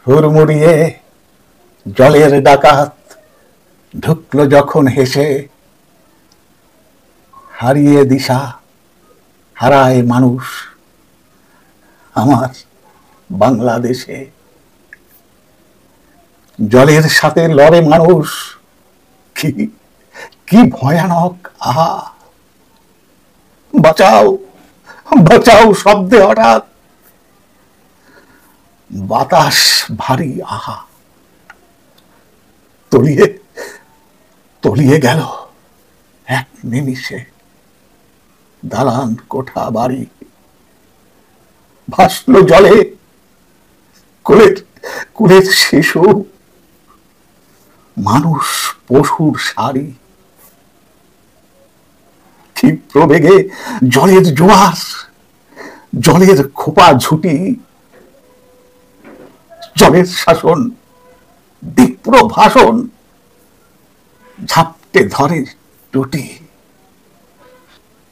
হুড়মুড়িয়ে জলের ডাকাত ঢুকলো যখন হেসে, হারিয়ে দিশা হারায় মানুষ আমার বাংলাদেশে। জলের সাথে লড়ে মানুষ, কি কি ভয়ানক আহা! বাঁচাও বাঁচাও শব্দে হঠাৎ বাতাস ভারী আহা, তলিয়ে তলিয়ে গেল এক নিমিষে দালান কোঠা বাড়ি। ভাসলো জলে কুলের কুলের শিশু, মানুষ পশুর শাড়ি। ক্ষিপ্র বেগে জলের জোয়ার, জলের খোপা ঝুটি, জলের শাসন দীপ্র ভাষণ ঝাপটে ধরে টুটি।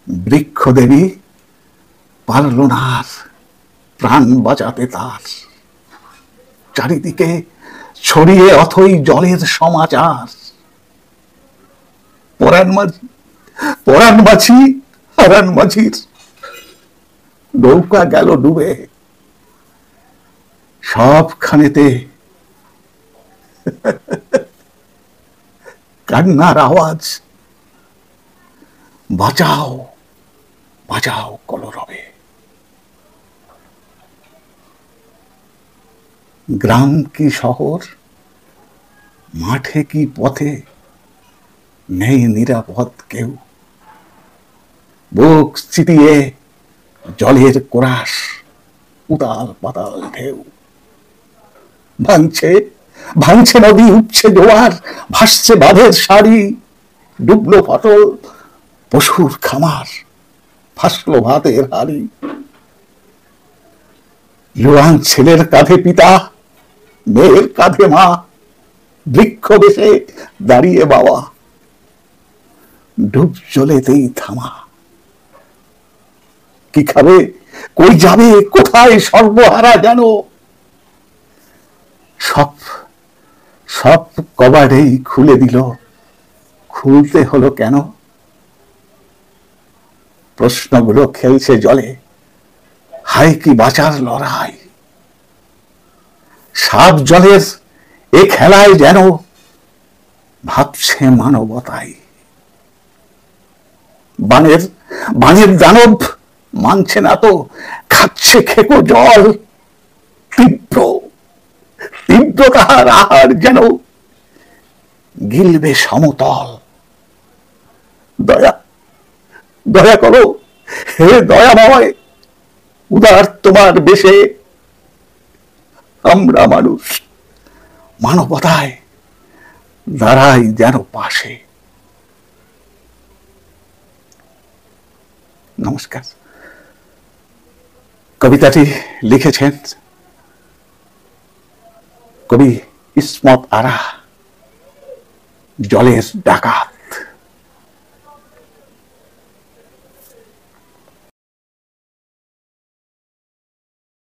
বৃক্ষদেবী পারল না আর প্রাণ বাঁচাতে তার, চারিদিকে ছড়িয়ে অথই জলের সমাচার। পরাণ মাঝি হারান মাঝির নৌকা গেল ডুবে, সবখানেতে কান্নার আওয়াজ, বাঁচাও বাঁচাও কলরবে। গ্রাম কি শহর, মাঠে কি পথে, নেই নিরাপদ কেউ। বুক চিতিয়ে জলের কোরাস, উতাল পাতাল ঢেউ। ভাঙছে ভাঙছে নদী, উঠছে জোয়ার, ভাসছে বাঁধের শাড়ি। ডুবলো ফটল পশুর খামার, ভাসলো ভাতের হাড়ি। জোয়ান ছেলের কাঁধে পিতা, মেয়ের কাঁধে মা, বৃক্ষ বেশে দাঁড়িয়ে বাবা। ডুব জলেতেই থামা, কি খাবে কই যাবে কোথায় সর্বহারা যেন। সব সব কবারেই খুলে দিল, খুলতে হলো কেন? প্রশ্নগুলো খেলছে জলে, হায় কি বাঁচার লড়াই। সাপ জলের এ খেলায় যেন ভাবছে মানবতায়। বানের দানব মানছে না তো, খাচ্ছে খেকো জল। তীব্র তীব্র তাহার আহার যেন গিলবে সমতল। দয়া দয়া করো হে দয়াময়, উদার তোমার বেশে আমরা মানুষ মানবতায় দাঁড়াই যেন পাশে। নমস্কার। কবিতাটি লিখেছেন কবি ইসমত আরা, জলের ডাকাত।